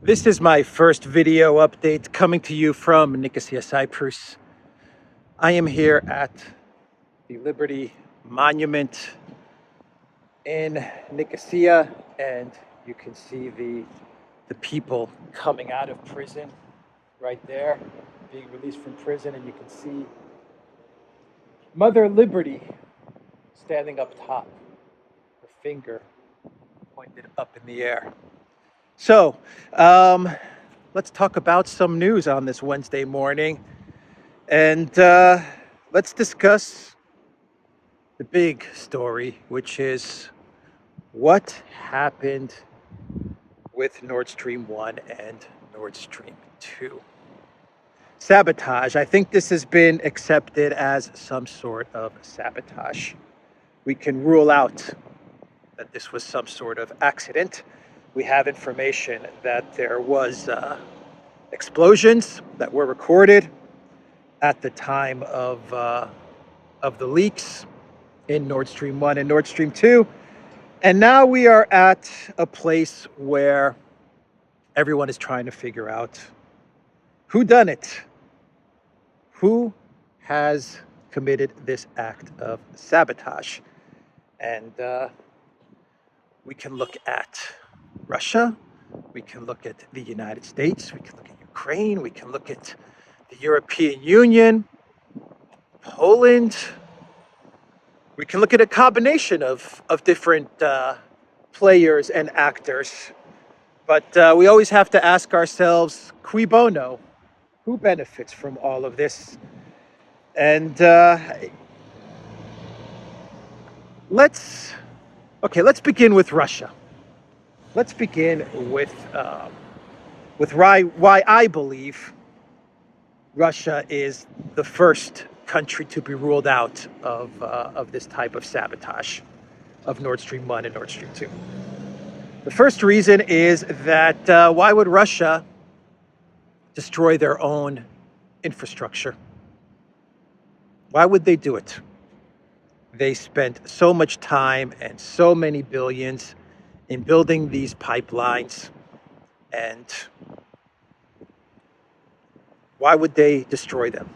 This is my first video update coming to you from Nicosia, Cyprus. I am here at the Liberty Monument in Nicosia, and you can see the people coming out of prison right there, being released from prison, and you can see Mother Liberty standing up top, her finger pointed up in the air. So, let's talk about some news on this Wednesday morning, and let's discuss the big story, which is what happened with Nord Stream 1 and Nord Stream 2. Sabotage. I think this has been accepted as some sort of sabotage. We can rule out that this was some sort of accident. We have information that there was explosions that were recorded at the time of the leaks in Nord Stream 1 and Nord Stream 2. And now we are at a place where everyone is trying to figure out who done it. Who has committed this act of sabotage? And we can look at Russia, we can look at the United States, we can look at Ukraine, we can look at the European Union, Poland. We can look at a combination of different players and actors. But we always have to ask ourselves, Cui Bono? Who benefits from all of this? And let's begin with Russia. Let's begin with why I believe Russia is the first country to be ruled out of this type of sabotage of Nord Stream 1 and Nord Stream 2. The first reason is that why would Russia destroy their own infrastructure? Why would they do it? They spent so much time and so many billions in building these pipelines, and why would they destroy them?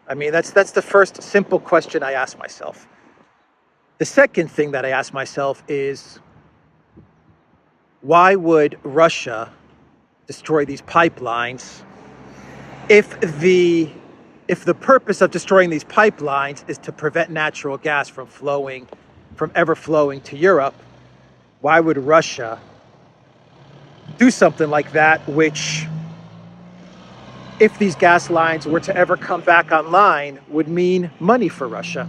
I mean, that's the first simple question I ask myself. The second thing that I ask myself is, why would Russia destroy these pipelines if the purpose of destroying these pipelines is to prevent natural gas from ever flowing to Europe? Why would Russia do something like that, which, if these gas lines were to ever come back online, would mean money for Russia?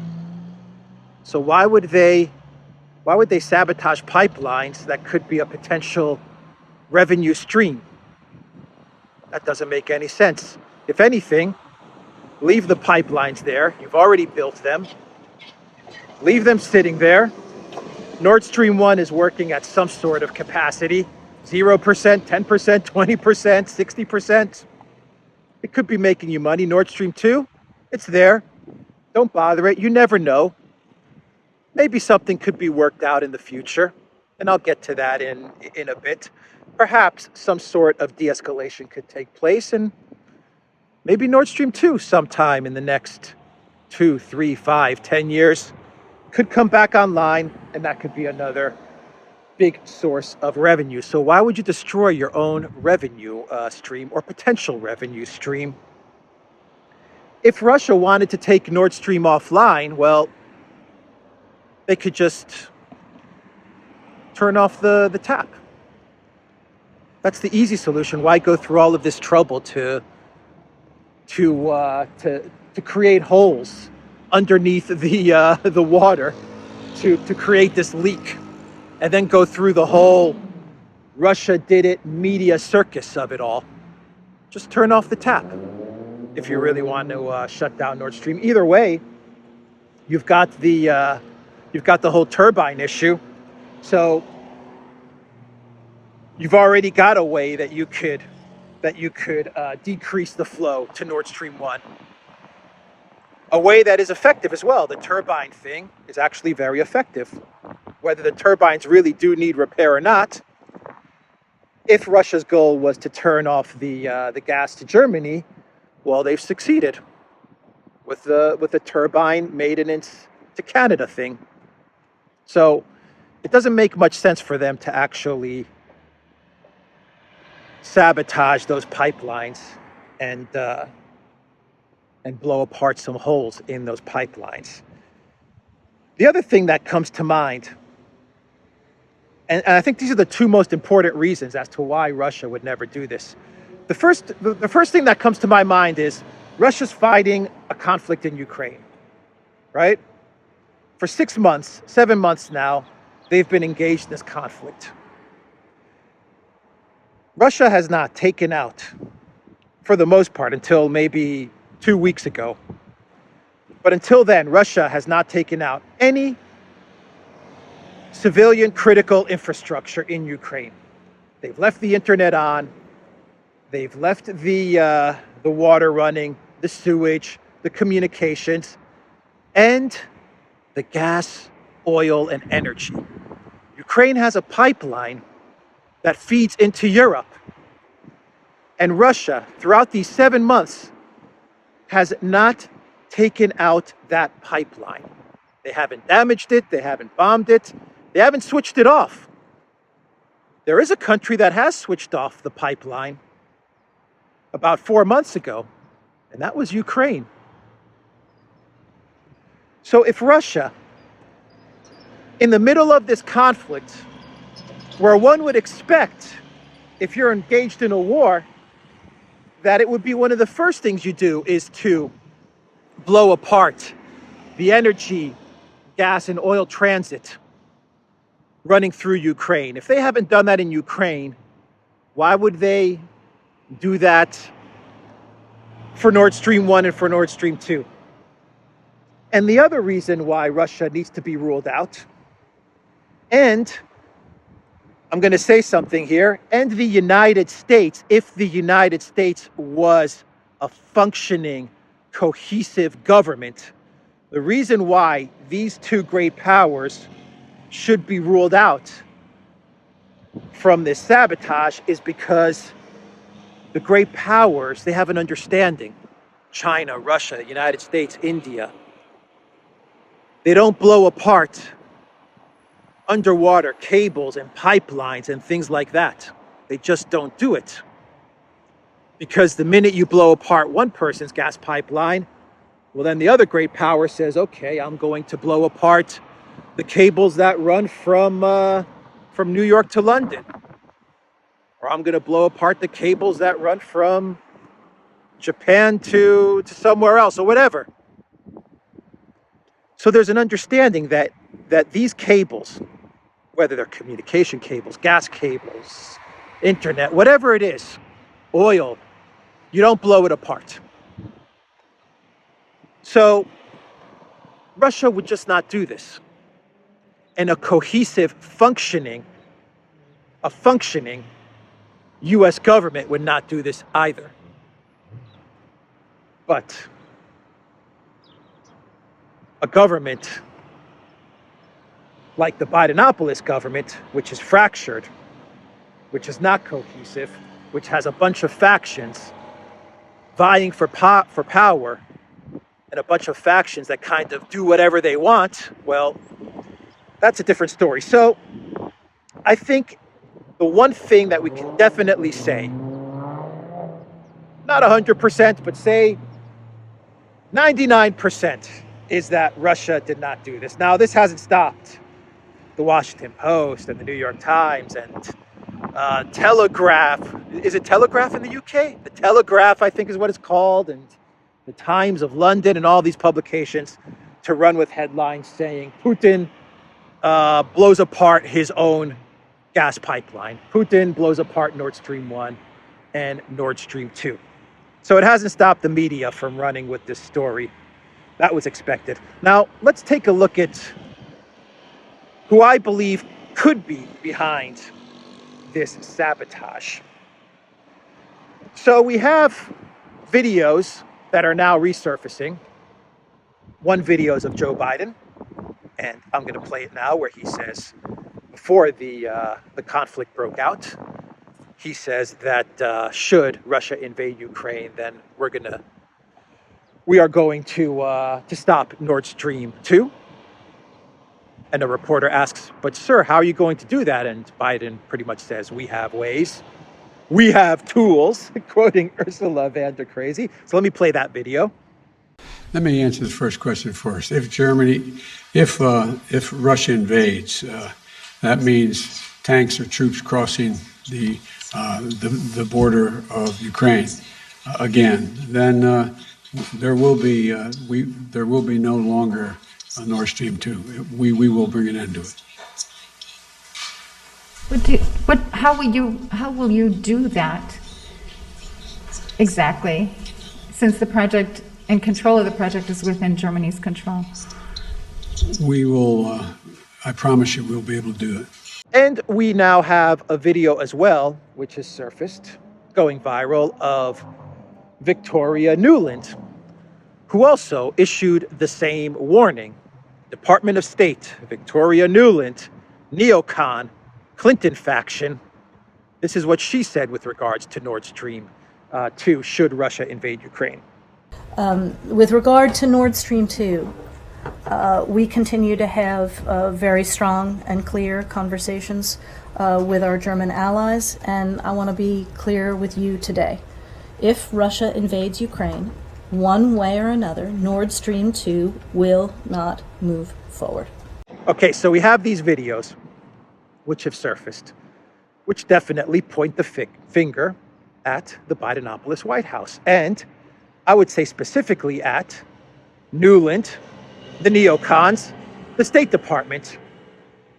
So why would they sabotage pipelines that could be a potential revenue stream? That doesn't make any sense. If anything, leave the pipelines there. You've already built them. Leave them sitting there. Nord Stream 1 is working at some sort of capacity, 0%, 10%, 20%, 60%. It could be making you money. Nord Stream 2, it's there. Don't bother it. You never know. Maybe something could be worked out in the future, and I'll get to that in a bit. Perhaps some sort of de-escalation could take place, and maybe Nord Stream 2 sometime in the next 2, 3, 5, 10 years could come back online, and that could be another big source of revenue. So why would you destroy your own revenue stream or potential revenue stream? If Russia wanted to take Nord Stream offline, well, they could just turn off the tap. That's the easy solution. Why go through all of this trouble to create holes underneath the water to create this leak, and then go through the whole Russia did it media circus of it all? Just turn off the tap if you really want to shut down Nord Stream. Either way, you've got the whole turbine issue. So you've already got a way that you could decrease the flow to Nord Stream 1. A way that is effective as well. The turbine thing is actually very effective. Whether the turbines really do need repair or not, if Russia's goal was to turn off the gas to Germany, well, they've succeeded with the turbine maintenance to Canada thing. So it doesn't make much sense for them to actually sabotage those pipelines and blow apart some holes in those pipelines. The other thing that comes to mind, and I think these are the two most important reasons as to why Russia would never do this. The first thing that comes to my mind is Russia's fighting a conflict in Ukraine, right? For 6 months, 7 months now, they've been engaged in this conflict. Russia has not taken out, for the most part, until maybe 2 weeks ago. But until then, Russia has not taken out any civilian critical infrastructure in Ukraine. They've left the internet on. They've left the water running, the sewage, the communications, and the gas, oil, and energy. Ukraine has a pipeline that feeds into Europe. And Russia, throughout these 7 months, has not taken out that pipeline. They haven't damaged it. They haven't bombed it. They haven't switched it off. There is a country that has switched off the pipeline about 4 months ago, and that was Ukraine. So if Russia, in the middle of this conflict, where one would expect, if you're engaged in a war, that it would be one of the first things you do is to blow apart the energy, gas, and oil transit running through Ukraine. If they haven't done that in Ukraine, why would they do that for Nord Stream 1 and for Nord Stream 2? And the other reason why Russia needs to be ruled out, and I'm going to say something here, and the United States, if the United States was a functioning, cohesive government, the reason why these two great powers should be ruled out from this sabotage is because the great powers, they have an understanding. China, Russia, the United States, India. They don't blow apart underwater cables and pipelines and things like that. They just don't do it. Because the minute you blow apart one person's gas pipeline, well, then the other great power says, okay, I'm going to blow apart the cables that run from New York to London. Or I'm going to blow apart the cables that run from Japan to somewhere else, or whatever. So there's an understanding that these cables, whether they're communication cables, gas cables, internet, whatever it is, oil, you don't blow it apart. So Russia would just not do this. And a cohesive, functioning U.S. government would not do this either. But a government like the Bidenopolis government, which is fractured, which is not cohesive, which has a bunch of factions vying for power, and a bunch of factions that kind of do whatever they want, well, that's a different story. So I think the one thing that we can definitely say, not 100%, but say 99%, is that Russia did not do this. Now, this hasn't stopped the Washington Post and the New York Times and Telegraph. Is it Telegraph in the UK? The Telegraph, I think, is what it's called, and the Times of London and all these publications to run with headlines saying Putin blows apart his own gas pipeline. Putin blows apart Nord Stream 1 and Nord Stream 2. So it hasn't stopped the media from running with this story. That was expected. Now, let's take a look at who I believe could be behind this sabotage. So we have videos that are now resurfacing. One video is of Joe Biden, and I'm going to play it now, where he says, before the conflict broke out, he says that should Russia invade Ukraine, then we are going to stop Nord Stream 2. And a reporter asks, but sir, how are you going to do that? And Biden pretty much says, we have ways. We have tools, quoting Ursula von der Crazy. So let me play that video. Let me answer the first question first. If Russia invades, that means tanks or troops crossing the border of Ukraine again. Then there will be no longer a Nord Stream 2. We will bring an end to it. How will you do that exactly, since the project and control of the project is within Germany's control? We will, I promise you, we'll be able to do it. And we now have a video as well, which has surfaced, going viral, of Victoria Nuland, who also issued the same warning. Department of State, Victoria Nuland, neocon, Clinton faction. This is what she said with regards to Nord Stream 2, should Russia invade Ukraine. With regard to Nord Stream 2, we continue to have very strong and clear conversations with our German allies, and I want to be clear with you today. If Russia invades Ukraine, one way or another, Nord Stream 2 will not move forward. Okay, so we have these videos which have surfaced, which definitely point the finger at the Bidenopolis White House. And I would say specifically at Nuland, the neocons, the State Department.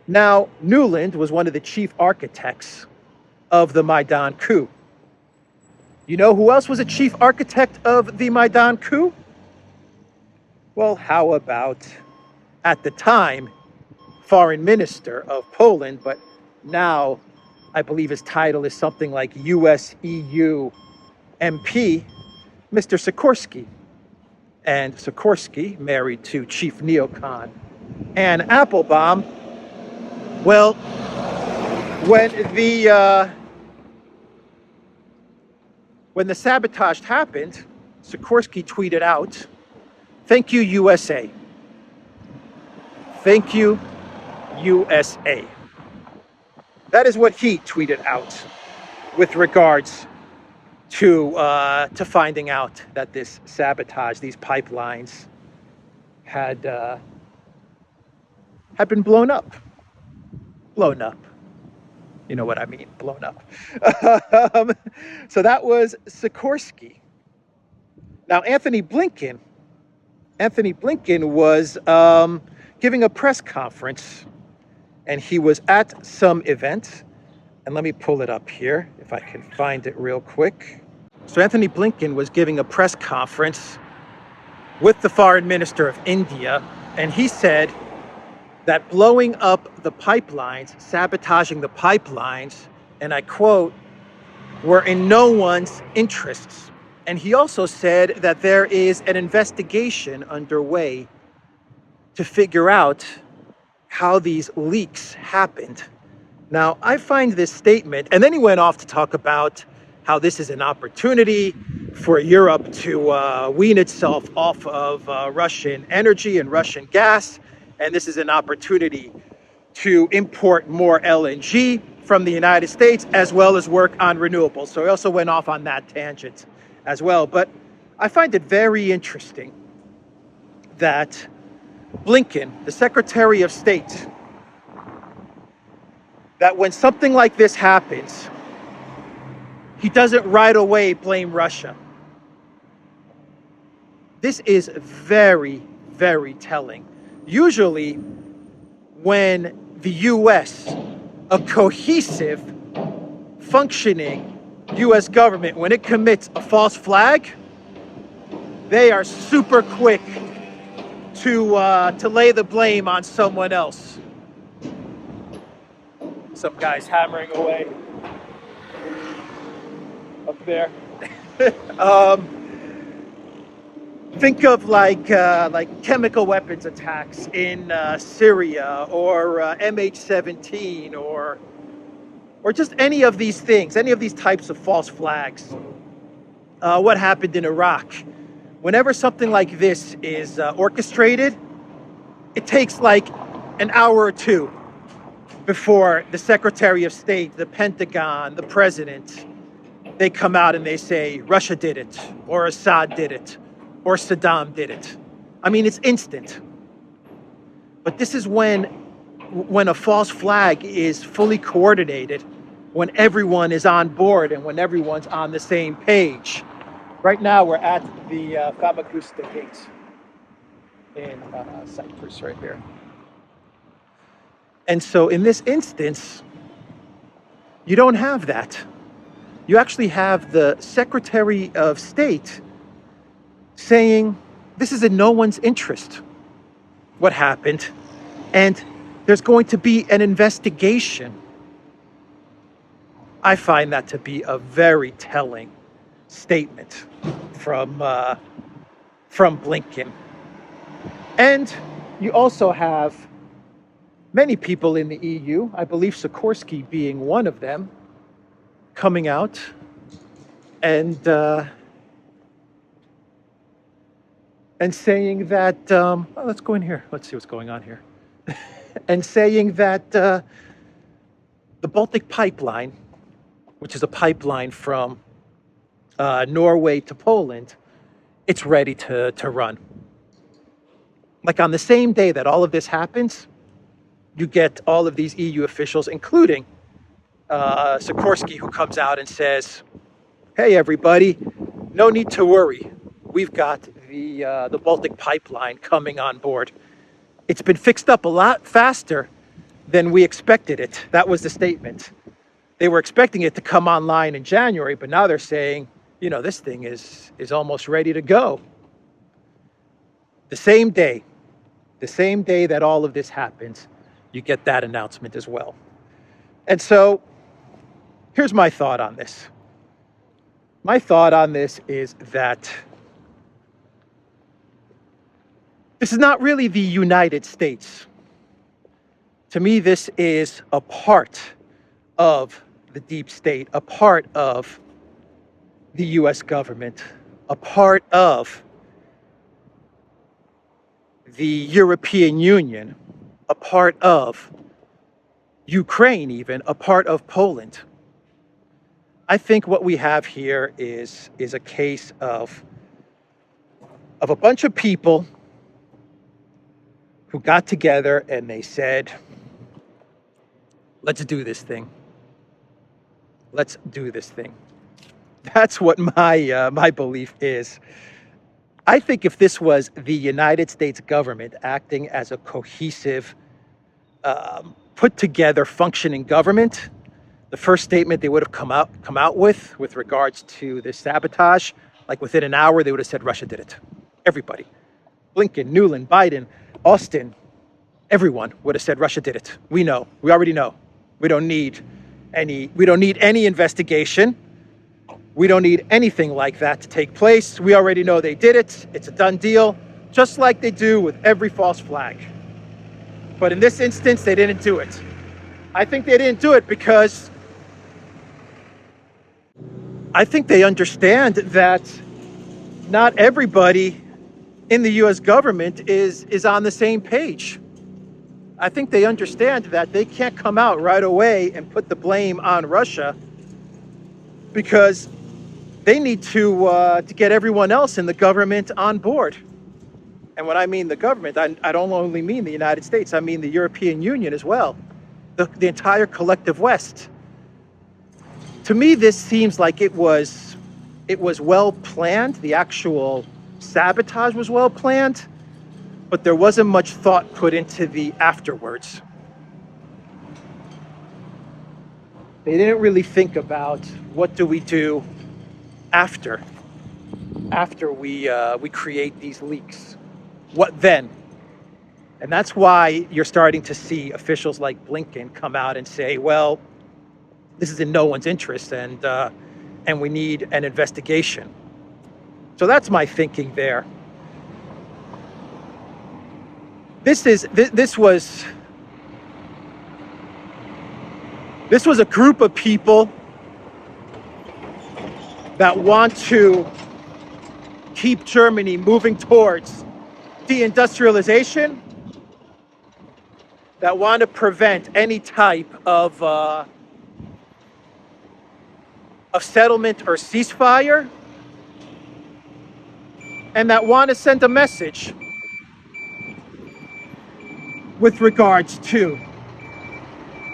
Now, Nuland was one of the chief architects of the Maidan coup. You know who else was a chief architect of the Maidan coup? Well, how about, at the time, foreign minister of Poland, but now I believe his title is something like US-EU MP, Mr. Sikorsky. And Sikorsky, married to chief neocon Anne Applebaum. Well, when the sabotage happened, Sikorsky tweeted out, "Thank you, USA. Thank you, USA." That is what he tweeted out with regards to finding out that this sabotage, these pipelines, had been blown up. Blown up. You know what I mean, blown up. So that was Sikorsky. Now, Anthony Blinken was giving a press conference, and he was at some event. And let me pull it up here, if I can find it real quick. So Anthony Blinken was giving a press conference with the foreign minister of India, and he said that blowing up the pipelines, sabotaging the pipelines, and I quote, were in no one's interests. And he also said that there is an investigation underway to figure out how these leaks happened. Now, I find this statement, and then he went off to talk about how this is an opportunity for Europe to wean itself off of Russian energy and Russian gas. And this is an opportunity to import more LNG from the United States, as well as work on renewables. So he also went off on that tangent as well. But I find it very interesting that Blinken, the Secretary of State, that when something like this happens, he doesn't right away blame Russia. This is very, very telling. Usually, when the U.S., a cohesive, functioning U.S. government, when it commits a false flag, they are super quick to lay the blame on someone else. Some guy's hammering away up there. Think of like chemical weapons attacks in Syria, or MH17, or or just any of these things, any of these types of false flags. What happened in Iraq? Whenever something like this is orchestrated, it takes like an hour or two before the Secretary of State, the Pentagon, the President, they come out and they say, Russia did it, or Assad did it, or Saddam did it. I mean, it's instant. But this is when a false flag is fully coordinated, when everyone is on board and when everyone's on the same page. Right now, we're at the Famagusta Gate in Cyprus right here. And so in this instance, you don't have that. You actually have the Secretary of State saying, this is in no one's interest, what happened, and there's going to be an investigation. I find that to be a very telling statement from Blinken. And you also have many people in the EU, I believe Sikorsky being one of them, coming out and saying that, let's go in here, let's see what's going on here, and saying that the Baltic Pipeline, which is a pipeline from Norway to Poland, it's ready to run. Like on the same day that all of this happens, you get all of these EU officials, including Sikorsky, who comes out and says, hey, everybody, no need to worry. We've got the Baltic Pipeline coming on board. It's been fixed up a lot faster than we expected it. That was the statement. They were expecting it to come online in January, but now they're saying, you know, this thing is almost ready to go. The same day that all of this happens, you get that announcement as well. And so here's my thought on this. My thought on this is that this is not really the United States. To me, this is a part of the deep state, a part of the US government, a part of the European Union, a part of Ukraine even, a part of Poland. I think what we have here is a case of a bunch of people who got together and they said, let's do this thing. Let's do this thing. That's what my belief is. I think if this was the United States government acting as a cohesive, put together, functioning government, the first statement they would have come out with regards to this sabotage, like within an hour, they would have said Russia did it. Everybody, Blinken, Nuland, Biden, Austin, everyone would have said Russia did it. We know. We already know. We don't need any investigation. We don't need anything like that to take place. We already know they did it. It's a done deal, just like they do with every false flag. But in this instance, they didn't do it. I think they didn't do it because I think they understand that not everybody in the US government is on the same page. I think they understand that they can't come out right away and put the blame on Russia because they need to get everyone else in the government on board. And when I mean the government, I don't only mean the United States, I mean the European Union as well, the entire collective West. To me, this seems like it was well planned. The actual sabotage was well planned, but there wasn't much thought put into the afterwards. They didn't really think about what do we do after we create these leaks. What then? And that's why you're starting to see officials like Blinken come out and say, well, this is in no one's interest and we need an investigation. So that's my thinking there. This This was a group of people that want to keep Germany moving towards deindustrialization, that want to prevent any type of settlement or ceasefire, and that want to send a message with regards to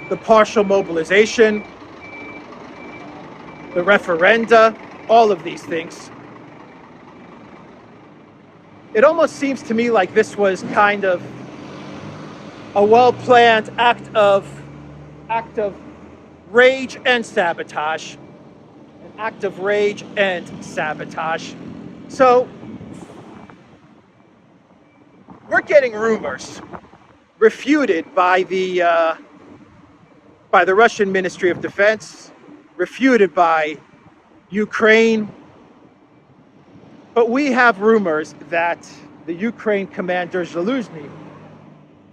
the partial mobilization, the referenda, all of these things. It almost seems to me like this was kind of a well-planned act of rage and sabotage. An act of rage and sabotage. So we're getting rumors refuted by the Russian Ministry of Defense, refuted by Ukraine. But we have rumors that the Ukraine commander Zaluzhny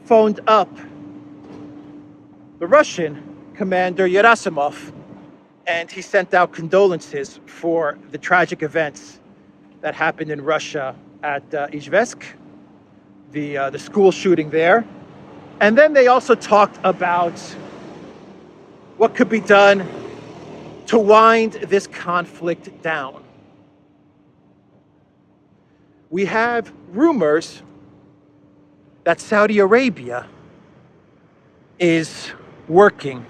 phoned up the Russian commander Gerasimov, and he sent out condolences for the tragic events that happened in Russia at Izhevsk, the school shooting there. And then they also talked about what could be done to wind this conflict down. We have rumors that Saudi Arabia is working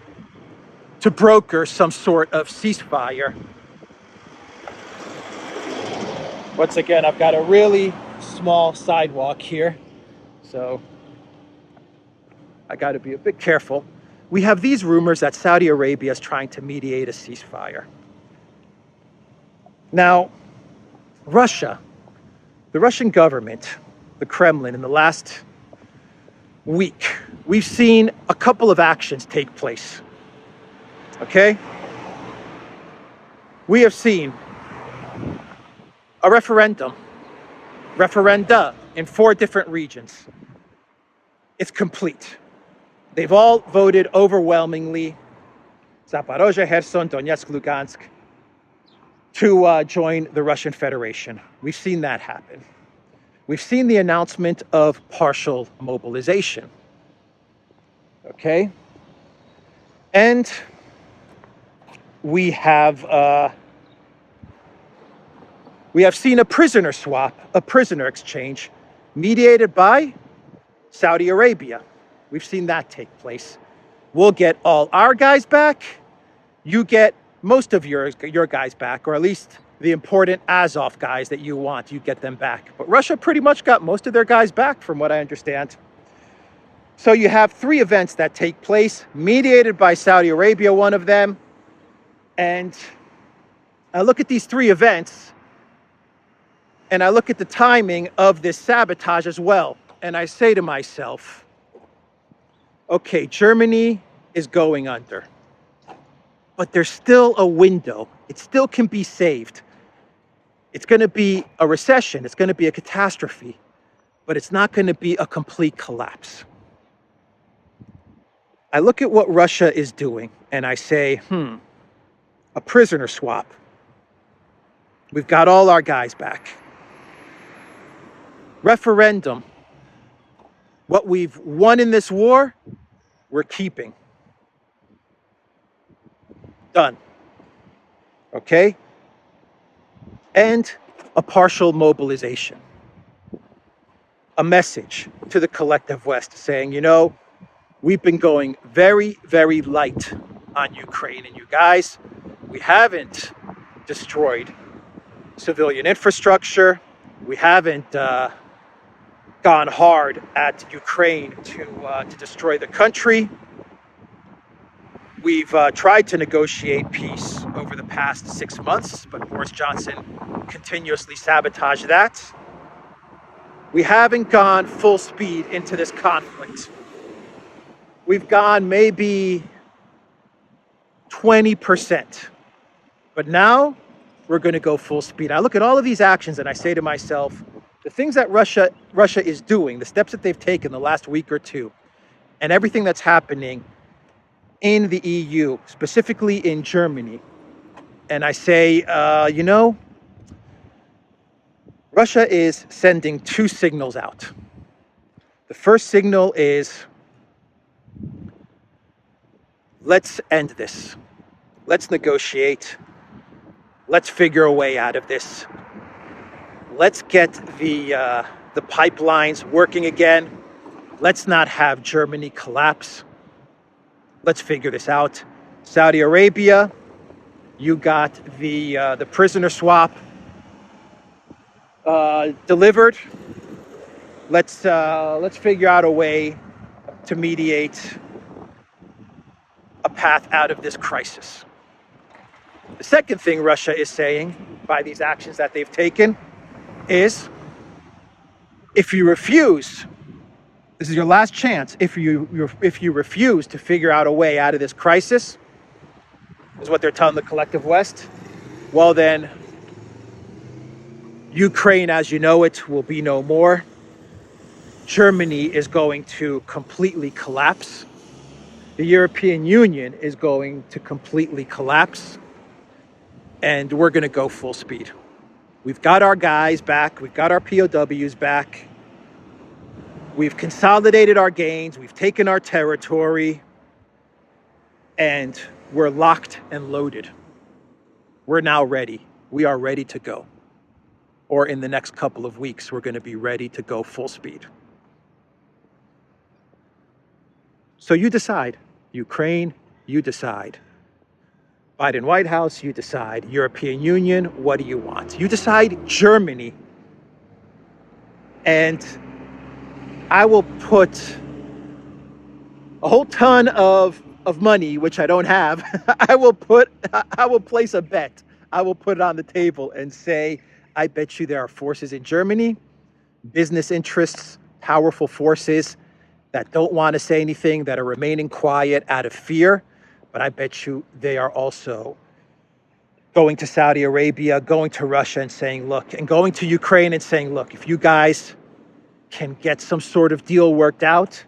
to broker some sort of ceasefire. Once again, I've got a really small sidewalk here, so I got to be a bit careful. We have these rumors that Saudi Arabia is trying to mediate a ceasefire. Now, Russia, the Russian government, the Kremlin, in the last week, we've seen a couple of actions take place. Okay? We have seen a referenda in 4 different regions. It's complete. They've all voted overwhelmingly, Zaporozhye, Kherson, Donetsk, Lugansk, to join the Russian Federation. We've seen that happen. We've seen the announcement of partial mobilization. Okay? And we have seen a prisoner swap, a prisoner exchange, mediated by Saudi Arabia. We've seen that take place. We'll get all our guys back. You get most of your guys back, or at least the important Azov guys that you want. You get them back. But Russia pretty much got most of their guys back, from what I understand. So you have 3 events that take place, mediated by Saudi Arabia, one of them. And I look at these 3 events, and I look at the timing of this sabotage as well. And I say to myself, okay, Germany is going under, but there's still a window. It still can be saved. It's going to be a recession. It's going to be a catastrophe, but it's not going to be a complete collapse. I look at what Russia is doing and I say, a prisoner swap. We've got all our guys back. Referendum. What we've won in this war, we're keeping. Done. Okay? And a partial mobilization. A message to the collective West saying, you know, we've been going very, very light on Ukraine. And you guys, we haven't destroyed civilian infrastructure. We haven't gone hard at Ukraine to destroy the country. We've tried to negotiate peace over the past 6 months, but Boris Johnson continuously sabotaged that. We haven't gone full speed into this conflict. We've gone maybe 20%. But now we're going to go full speed. I look at all of these actions and I say to myself, the things that Russia is doing, the steps that they've taken the last week or two, and everything that's happening, in the EU, specifically in Germany, and I say, Russia is sending two signals out. The first signal is, let's end this. Let's negotiate. Let's figure a way out of this. Let's get the pipelines working again. Let's not have Germany collapse. Let's figure this out. Saudi Arabia, you got the prisoner swap delivered. Let's figure out a way to mediate a path out of this crisis. The second thing Russia is saying by these actions that they've taken is, if you refuse, this is your last chance. If you refuse to figure out a way out of this crisis, is what they're telling the collective West, well then, Ukraine as you know it will be no more. Germany is going to completely collapse. The European Union is going to completely collapse. And we're going to go full speed. We've got our guys back. We've got our POWs back. We've consolidated our gains. We've taken our territory. And we're locked and loaded. We're now ready. We are ready to go. Or in the next couple of weeks, we're going to be ready to go full speed. So you decide. Ukraine, you decide. Biden White House, you decide. European Union, what do you want? You decide Germany. And I will put a whole ton of money, which I don't have. I will place a bet. I will put it on the table and say, I bet you there are forces in Germany, business interests, powerful forces that don't want to say anything, that are remaining quiet out of fear. But I bet you they are also going to Saudi Arabia, going to Russia and saying, look, and going to Ukraine and saying, look, if you guys can get some sort of deal worked out,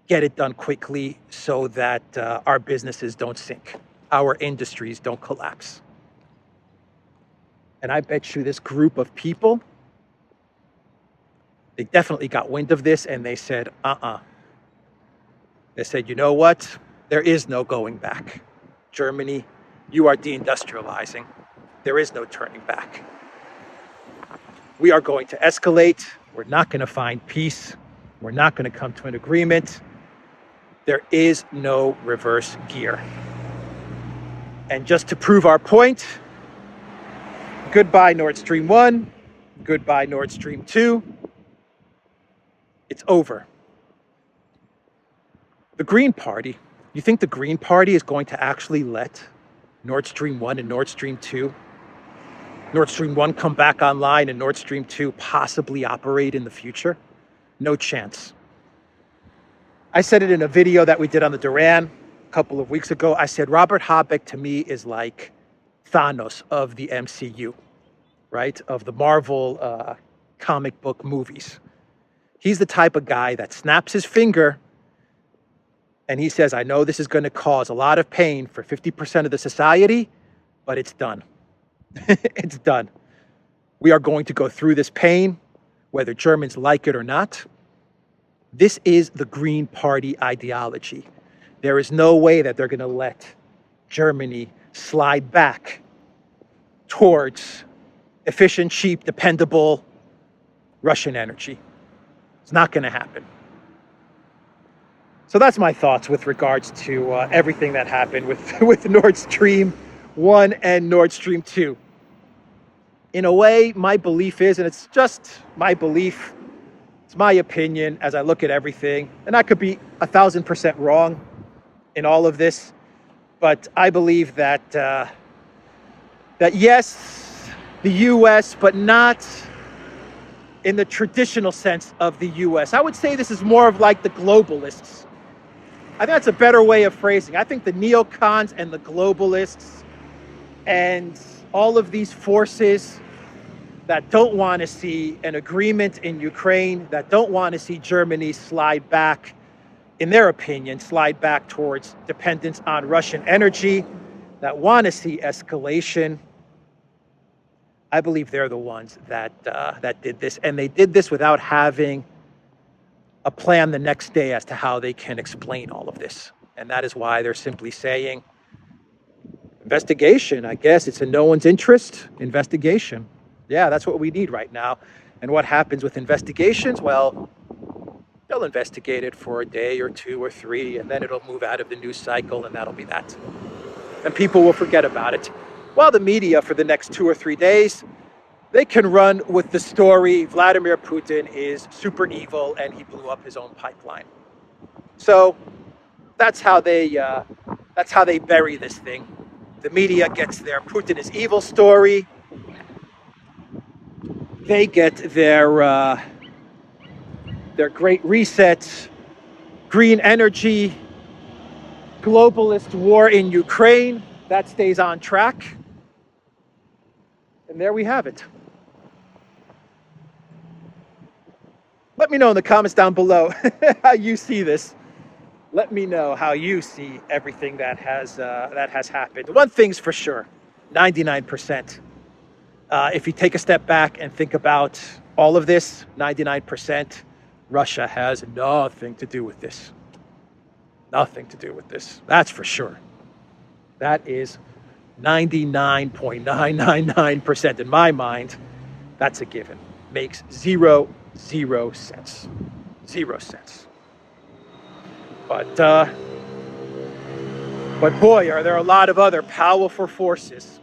get it done quickly so that our businesses don't sink, our industries don't collapse. And I bet you this group of people, they definitely got wind of this and they said, They said, you know what? There is no going back. Germany, you are deindustrializing. There is no turning back. We are going to escalate. We're not going to find peace. We're not going to come to an agreement. There is no reverse gear. And just to prove our point, goodbye Nord Stream 1, goodbye Nord Stream 2. It's over. The Green Party, you think the Green Party is going to actually let Nord Stream 1 and Nord Stream 2, Nord Stream 1 come back online and Nord Stream 2 possibly operate in the future? No chance. I said it in a video that we did on the Duran a couple of weeks ago. I said Robert Habeck to me is like Thanos of the MCU, right? Of the Marvel comic book movies. He's the type of guy that snaps his finger and he says, I know this is going to cause a lot of pain for 50% of the society, but it's done. It's done. We are going to go through this pain, whether Germans like it or not. This is the Green Party ideology. There is no way that they're going to let Germany slide back towards efficient, cheap, dependable Russian energy. It's not going to happen. So that's my thoughts with regards to everything that happened with Nord Stream 1 and Nord Stream 2. In a way, my belief is, and it's just my belief, it's my opinion as I look at everything, and I could be 1,000% wrong in all of this, but I believe that yes, the U.S., but not in the traditional sense of the U.S. I would say this is more of like the globalists. I think that's a better way of phrasing. I think the neocons and the globalists and all of these forces that don't want to see an agreement in Ukraine, that don't want to see Germany slide back in their opinion, slide back towards dependence on Russian energy, that want to see escalation. I believe they're the ones that did this, and they did this without having a plan the next day as to how they can explain all of this. And that is why they're simply saying, investigation, I guess it's in no one's interest. Investigation. Yeah, that's what we need right now. And what happens with investigations? Well, they'll investigate it for a day or two or three, and then it'll move out of the news cycle, and that'll be that. And people will forget about it. While the media, for the next 2 or 3 days, they can run with the story, Vladimir Putin is super evil and he blew up his own pipeline. So that's how they bury this thing. The media gets their Putin is evil story. They get their great reset, green energy, globalist war in Ukraine. That stays on track. And there we have it. Let me know in the comments down below how you see this. Let me know how you see everything that has happened. One thing's for sure, 99%. If you take a step back and think about all of this, 99%, Russia has nothing to do with this. Nothing to do with this. That's for sure. That is 99.999% in my mind. That's a given. Makes zero sense. 0 cents. But boy, are there a lot of other powerful forces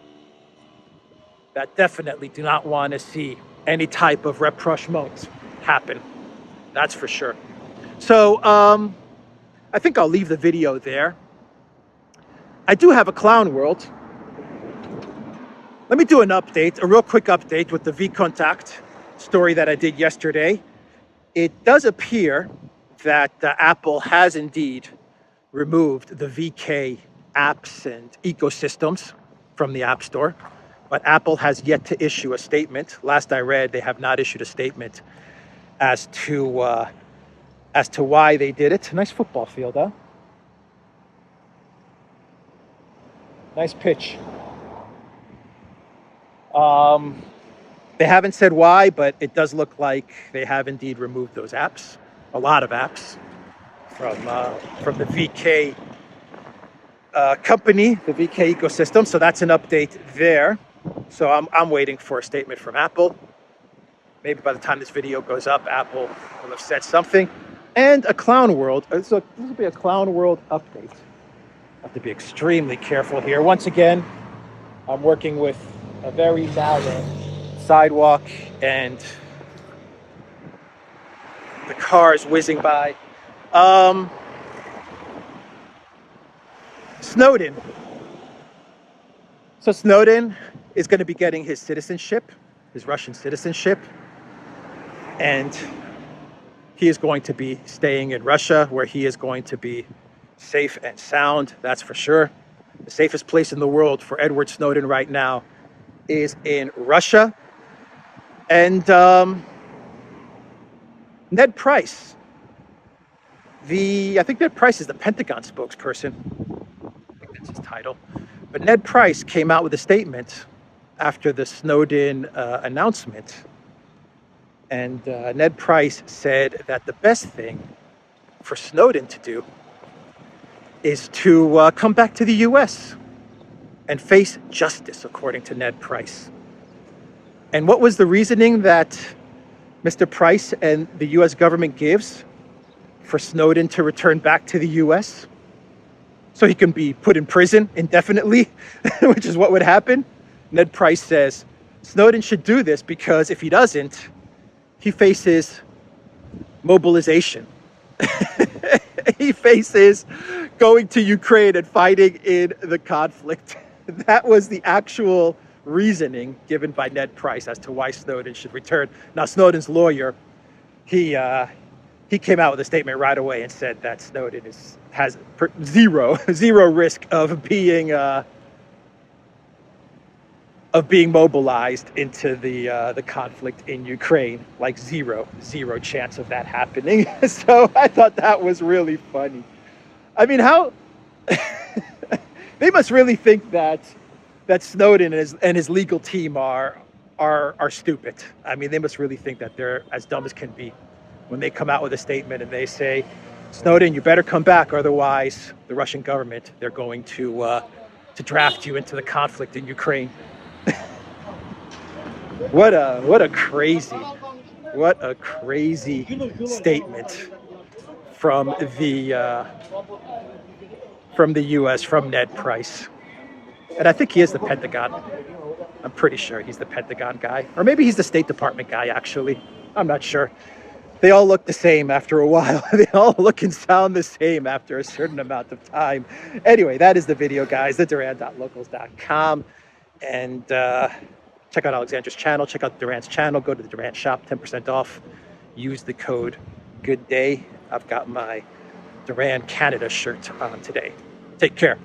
that definitely do not want to see any type of rapprochement happen. That's for sure. So I think I'll leave the video there. I do have a clown world. Let me do an update, a real quick update with the VKontakte story that I did yesterday. It does appear that Apple has indeed removed the VK apps and ecosystems from the App Store, but Apple has yet to issue a statement. Last I read, they have not issued a statement as to why they did it. Nice football field, huh? Nice pitch. They haven't said why, but it does look like they have indeed removed those apps, a lot of apps from the VK company, the VK ecosystem. So that's an update there. So I'm waiting for a statement from Apple. Maybe by the time this video goes up, Apple will have said something. And a Clown World. This will be a Clown World update. I have to be extremely careful here. Once again, I'm working with a very narrow sidewalk and the cars whizzing by. Snowden. So Snowden is going to be getting his citizenship, his Russian citizenship, and he is going to be staying in Russia, where he is going to be safe and sound, that's for sure. The safest place in the world for Edward Snowden right now is in Russia. And Ned Price, I think Ned Price is the Pentagon spokesperson. I think that's his title. But Ned Price came out with a statement after the Snowden announcement. And Ned Price said that the best thing for Snowden to do is to come back to the U.S. and face justice, according to Ned Price. And what was the reasoning that Mr. Price and the U.S. government gives for Snowden to return back to the U.S.? So he can be put in prison indefinitely, which is what would happen. Ned Price says Snowden should do this because if he doesn't, he faces mobilization. He faces going to Ukraine and fighting in the conflict. That was the actual reasoning given by Ned Price as to why Snowden should return. Now, Snowden's lawyer, he came out with a statement right away and said that Snowden has zero risk of being of being mobilized into the conflict in Ukraine. Like zero chance of that happening. So I thought that was really funny. I mean, how they must really think that Snowden and his legal team are stupid. I mean, they must really think that they're as dumb as can be when they come out with a statement and they say, Snowden, you better come back, otherwise the Russian government, they're going to draft you into the conflict in Ukraine. What a crazy statement from the U.S., from Ned Price. And I think he is the Pentagon. I'm pretty sure he's the Pentagon guy. Or maybe he's the State Department guy, actually. I'm not sure. They all look the same after a while. They all look and sound the same after a certain amount of time. Anyway, that is the video, guys. The Duran.locals.com. And check out Alexandra's channel. Check out Duran's channel. Go to the Duran shop, 10% off. Use the code GOODDAY. I've got my Duran Canada shirt on today. Take care.